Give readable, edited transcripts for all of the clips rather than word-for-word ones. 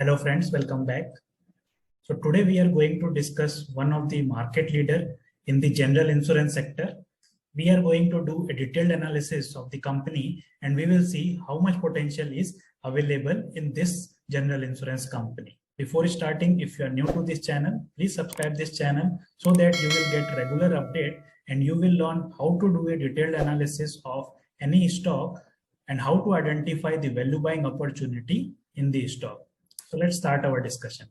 Hello friends, welcome back. So today we are going to discuss one of the market leader in the general insurance sector. We are going to do a detailed analysis of the company and we will see how much potential is available in this general insurance company. Before starting, if you are new to this channel, please subscribe this channel so that you will get regular update and you will learn how to do a detailed analysis of any stock and how to identify the value buying opportunity in the stock. So let's start our discussion.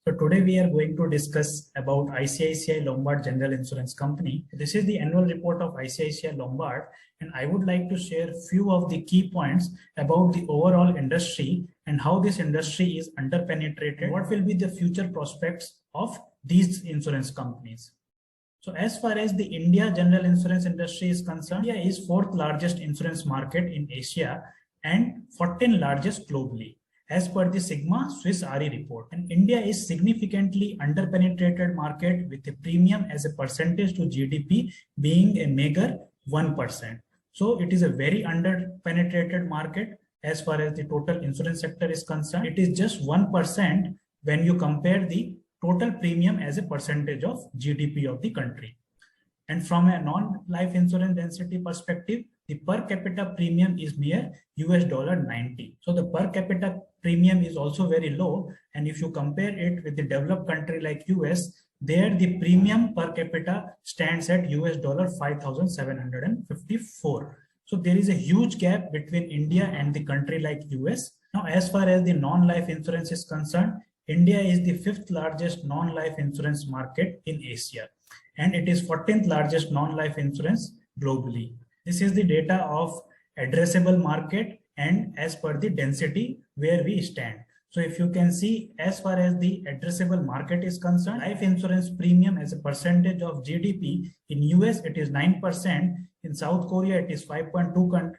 So today we are going to discuss about ICICI Lombard General Insurance Company. This is the annual report of ICICI Lombard, and I would like to share few of the key points about the overall industry and how this industry is underpenetrated. What will be the future prospects of these insurance companies? So as far as the India general insurance industry is concerned, India is 4th largest insurance market in Asia and 14th largest globally, as per the Sigma Swiss RE report. And India is significantly underpenetrated market with a premium as a percentage to GDP being a meager 1%. So it is a very underpenetrated market as far as the total insurance sector is concerned. It is just 1% when you compare the total premium as a percentage of GDP of the country. And from a non-life insurance density perspective, the per capita premium is mere $90. So the per capita premium is also very low. And if you compare it with the developed country like US, there the premium per capita stands at $5,754. So there is a huge gap between India and the country like US. Now, as far as the non-life insurance is concerned, India is the 5th largest non-life insurance market in Asia, and it is 14th largest non-life insurance globally. This is the data of addressable market and as per the density where we stand. So if you can see, as far as the addressable market is concerned, life insurance premium as a percentage of GDP in US, it is 9%. In South Korea, it is 5.2%.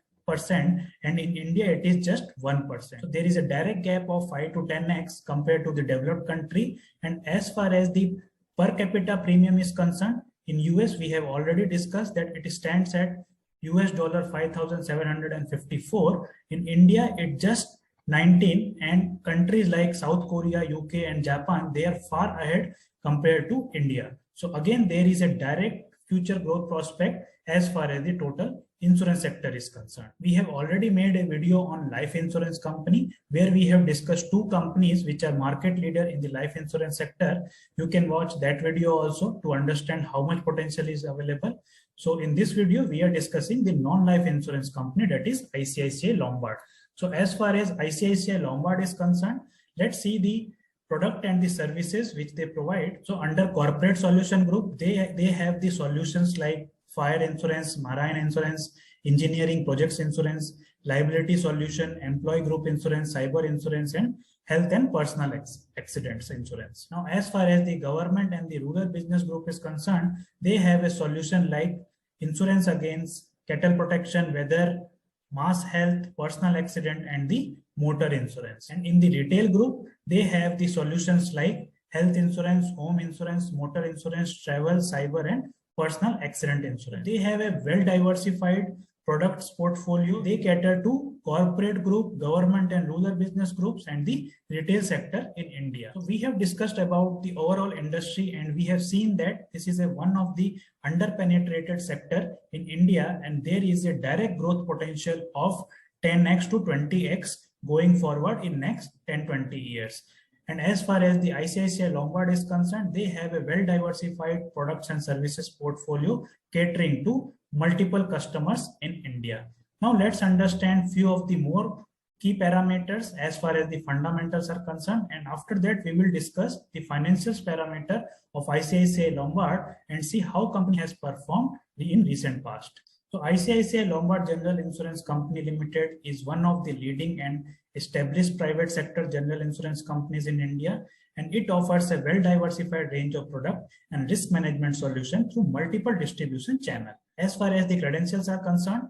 And in India it is just 1%. So there is a direct gap of 5 to 10x compared to the developed country. And as far as the per capita premium is concerned, in US we have already discussed that it stands at $5,754. In India it just 19, and countries like South Korea, UK and Japan, they are far ahead compared to India. So again, there is a direct future growth prospect as far as the total insurance sector is concerned. We have already made a video on life insurance company where we have discussed 2 companies which are market leader in the life insurance sector. You can watch that video also to understand how much potential is available. So in this video, we are discussing the non-life insurance company, that is ICICI Lombard. So as far as ICICI Lombard is concerned, let's see the product and the services which they provide. So under corporate solution group, they have the solutions like fire insurance, marine insurance, engineering projects insurance, liability solution, employee group insurance, cyber insurance, and health and personal accidents insurance. Now, as far as the government and the rural business group is concerned, they have a solution like insurance against cattle protection, weather, mass health, personal accident, and the motor insurance. And in the retail group, they have the solutions like health insurance, home insurance, motor insurance, travel, cyber, and personal accident insurance. They have a well-diversified products portfolio. They cater to corporate group, government and rural business groups, and the retail sector in India. So we have discussed about the overall industry, and we have seen that this is one of the underpenetrated sector in India, and there is a direct growth potential of 10x to 20x going forward in next 10-20 years. And as far as the ICICI Lombard is concerned, they have a well-diversified products and services portfolio catering to multiple customers in India. Now let's understand few of the more key parameters as far as the fundamentals are concerned. And after that, we will discuss the financials parameter of ICICI Lombard and see how company has performed in recent past. So ICICI Lombard General Insurance Company Limited is one of the leading and established private sector general insurance companies in India, and it offers a well-diversified range of product and risk management solutions through multiple distribution channels. As far as the credentials are concerned,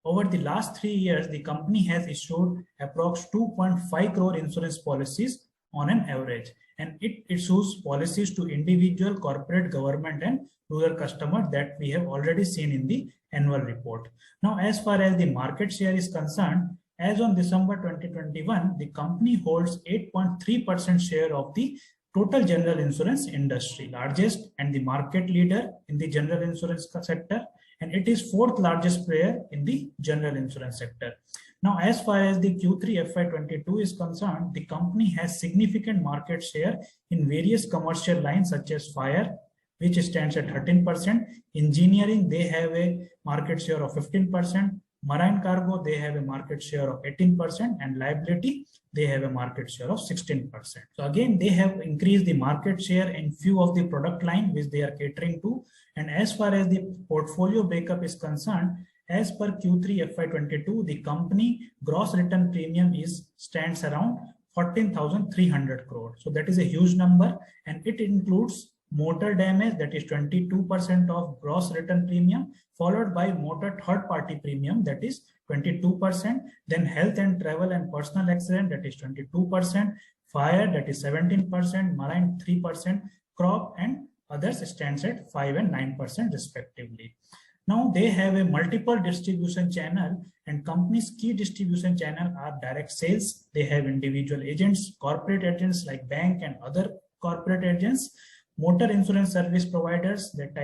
over the last 3 years, the company has issued approx 2.5 crore insurance policies on an average, and it issues policies to individual, corporate, government, and rural customers that we have already seen in the annual report. Now, as far as the market share is concerned, as on December 2021, the company holds 8.3% share of the total general insurance industry, largest and the market leader in the general insurance sector, and it is fourth largest player in the general insurance sector. Now, as far as the Q3 FY22 is concerned, the company has significant market share in various commercial lines such as fire, which stands at 13%. Engineering, they have a market share of 15%. Marine cargo, they have a market share of 18%, and liability, they have a market share of 16%. So again, they have increased the market share in few of the product line which they are catering to. And as far as the portfolio breakup is concerned, as per Q3 FY22, the company gross written premium stands around 14,300 crore. So that is a huge number, and it includes motor damage, that is 22% of gross written premium, followed by motor third party premium, that is 22%, then health and travel and personal accident, that is 22%, fire, that is 17%, marine 3%, crop and others stands at 5 and 9% respectively. Now they have a multiple distribution channel, and company's key distribution channel are direct sales. They have individual agents, corporate agents like bank and other corporate agents, motor insurance service providers, that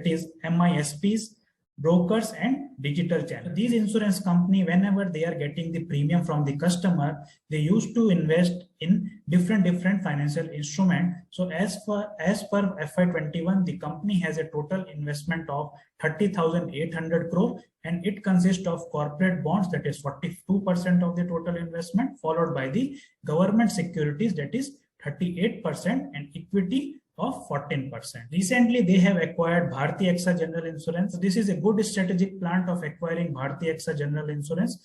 is MISPs, brokers and digital channel. These insurance company, whenever they are getting the premium from the customer, they used to invest in different financial instrument. So as per FY21, the company has a total investment of 30,800 crore, and it consists of corporate bonds, that is 42% of the total investment, followed by the government securities, that is 38%, and equity of 14%. Recently, they have acquired Bharti AXA General Insurance. So this is a good strategic plan of acquiring Bharti AXA General Insurance,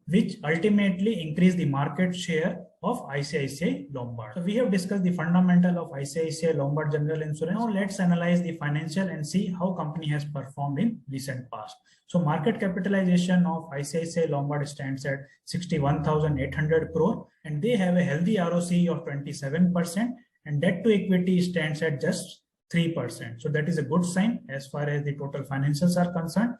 which ultimately increase the market share of ICICI Lombard. So we have discussed the fundamental of ICICI Lombard General Insurance. Now let's analyze the financial and see how company has performed in recent past. So market capitalization of ICICI Lombard stands at 61,800 crore, and they have a healthy ROC of 27%. And debt to equity stands at just 3%. So that is a good sign as far as the total financials are concerned.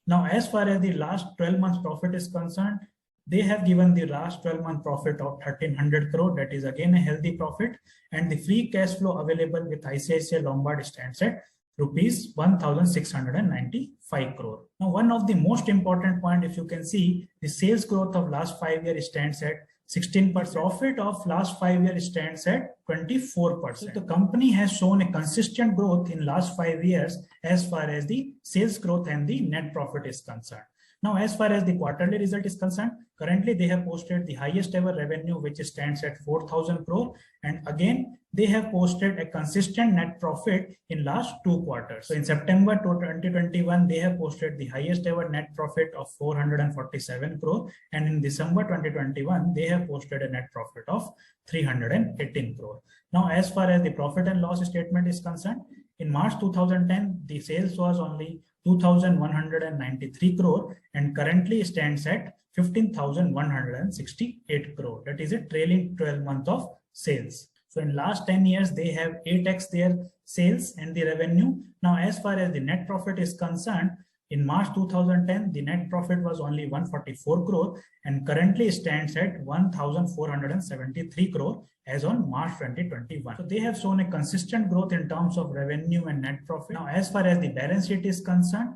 Now, as far as the last 12 months profit is concerned, they have given the last 12-month profit of 1,300 crore. That is again a healthy profit. And the free cash flow available with ICICI Lombard stands at rupees 1,695 crore. Now, one of the most important point, if you can see, the sales growth of last 5 years stands at 16%. Profit of last 5 years stands at 24%. So the company has shown a consistent growth in last 5 years as far as the sales growth and the net profit is concerned. Now, as far as the quarterly result is concerned, currently they have posted the highest ever revenue, which stands at 4,000 crore. And again, they have posted a consistent net profit in last 2 quarters. So in September 2021, they have posted the highest ever net profit of 447 crore. And in December 2021, they have posted a net profit of 318 crore. Now, as far as the profit and loss statement is concerned, in March 2010, the sales was only 2,193 crore and currently stands at 15,168 crore. That is a trailing 12 month of sales. So in last 10 years, they have 8x their sales and the revenue. Now, as far as the net profit is concerned, in March 2010, the net profit was only 144 crore and currently stands at 1,473 crore as on March 2021. So they have shown a consistent growth in terms of revenue and net profit. Now, as far as the balance sheet is concerned,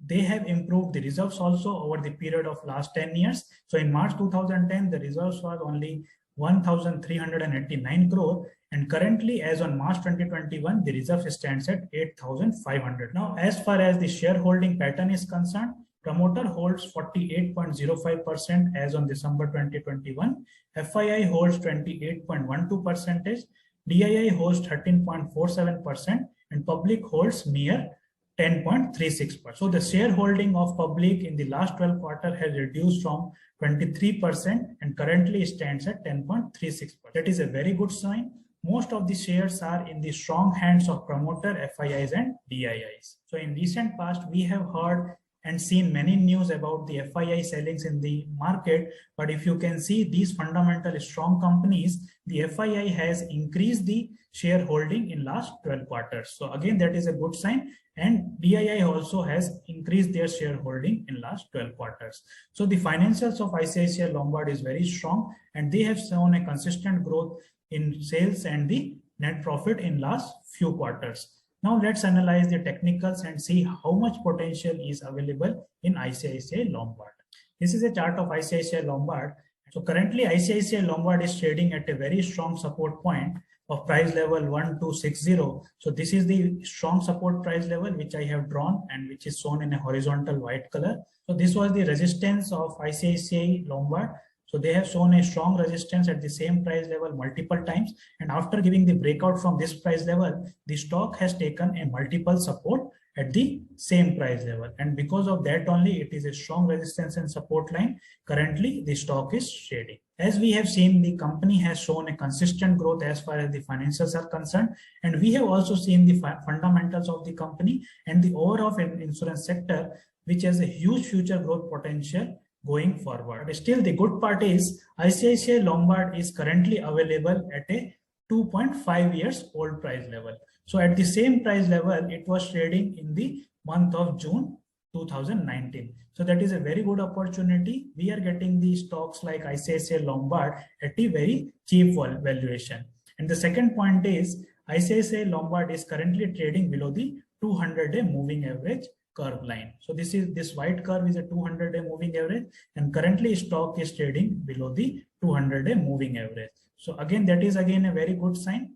they have improved the reserves also over the period of last 10 years. So in March 2010, the reserves was only 1,389 crore and currently as on March 2021, the reserve stands at 8,500. Now, as far as the shareholding pattern is concerned, promoter holds 48.05% as on December 2021, FII holds 28.12%, DII holds 13.47%, and public holds mere 10.36%. So the shareholding of public in the last 12 quarter has reduced from 23% and currently stands at 10.36%. That is a very good sign. Most of the shares are in the strong hands of promoter, FIIs and DIIs. So in recent past, we have heard and seen many news about the FII sellings in the market. But if you can see these fundamental strong companies, the FII has increased the shareholding in last 12 quarters. So again, that is a good sign. And DII also has increased their shareholding in last 12 quarters. So the financials of ICICI Lombard is very strong, and they have shown a consistent growth in sales and the net profit in last few quarters. Now let's analyze the technicals and see how much potential is available in ICICI Lombard. This is a chart of ICICI Lombard. So currently ICICI Lombard is trading at a very strong support point of price level 1260. So this is the strong support price level which I have drawn and which is shown in a horizontal white color. So this was the resistance of ICICI Lombard. So they have shown a strong resistance at the same price level multiple times, and after giving the breakout from this price level, the stock has taken a multiple support at the same price level, and because of that only it is a strong resistance and support line. Currently the stock is trading. As we have seen, the company has shown a consistent growth as far as the financials are concerned, and we have also seen the fundamentals of the company and the overall insurance sector, which has a huge future growth potential going forward. Still, the good part is ICICI Lombard is currently available at a 2.5 years old price level. So at the same price level, it was trading in the month of June 2019. So that is a very good opportunity. We are getting the stocks like ICICI Lombard at a very cheap valuation. And the second point is ICICI Lombard is currently trading below the 200-day moving average curve line. So this white curve is a 200-day moving average, and currently stock is trading below the 200-day moving average. So again, that is again a very good sign.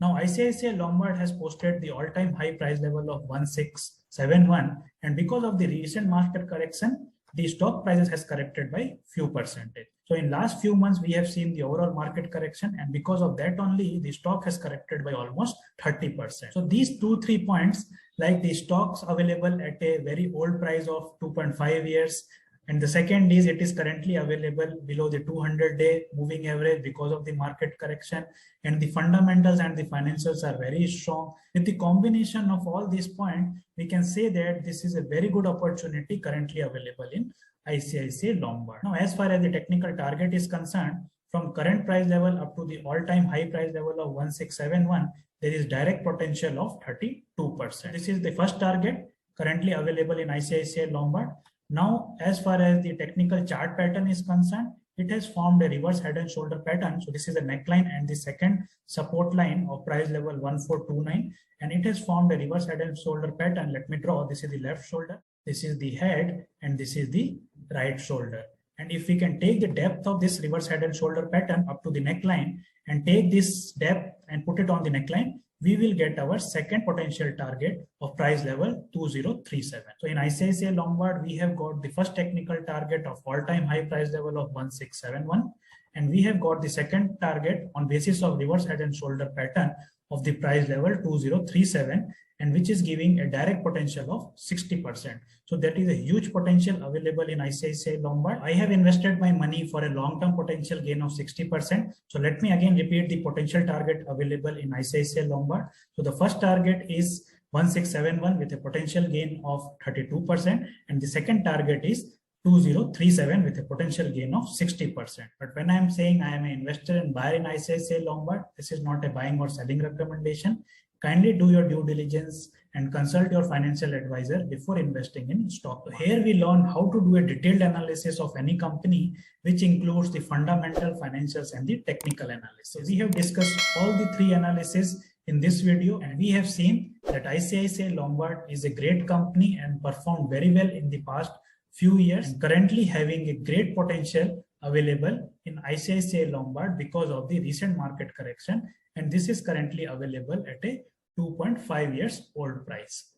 Now ICICI Lombard has posted the all-time high price level of 1671, and because of the recent market correction, the stock prices has corrected by few percentage. So in last few months, we have seen the overall market correction, and because of that only, the stock has corrected by almost 30%. So these 2-3 points, like the stocks available at a very old price of 2.5 years, and the second is it is currently available below the 200-day moving average because of the market correction, and the fundamentals and the financials are very strong. With the combination of all these points, we can say that this is a very good opportunity currently available in ICICI Lombard. Now, as far as the technical target is concerned, from current price level up to the all-time high price level of 1671, there is direct potential of 32%. This is the first target currently available in ICICI Lombard. Now, as far as the technical chart pattern is concerned, it has formed a reverse head and shoulder pattern. So this is a neckline and the second support line of price level 1429, and it has formed a reverse head and shoulder pattern. Let me draw. This is the left shoulder, this is the head, and this is the right shoulder. And if we can take the depth of this reverse head and shoulder pattern up to the neckline and take this depth and put it on the neckline, we will get our second potential target of price level 2037. So in ICICI Lombard, we have got the first technical target of all-time high price level of 1671, and we have got the second target on basis of reverse head and shoulder pattern of the price level 2037, and which is giving a direct potential of 60%. So that is a huge potential available in ICICI Lombard. I have invested my money for a long-term potential gain of 60%. So let me again repeat the potential target available in ICICI Lombard. So the first target is 1671 with a potential gain of 32%, and the second target is 2037 with a potential gain of 60%. But when I am saying I am an investor and buyer in ICICI Lombard, this is not a buying or selling recommendation. Kindly do your due diligence and consult your financial advisor before investing in stock. So here we learn how to do a detailed analysis of any company, which includes the fundamental, financials, and the technical analysis. We have discussed all the three analyses in this video, and we have seen that ICICI Lombard is a great company and performed very well in the past few years, and currently having a great potential available in ICICI Lombard because of the recent market correction, and this is currently available at a 2.5 years old price.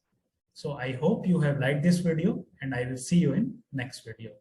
So I hope you have liked this video, and I will see you in next video.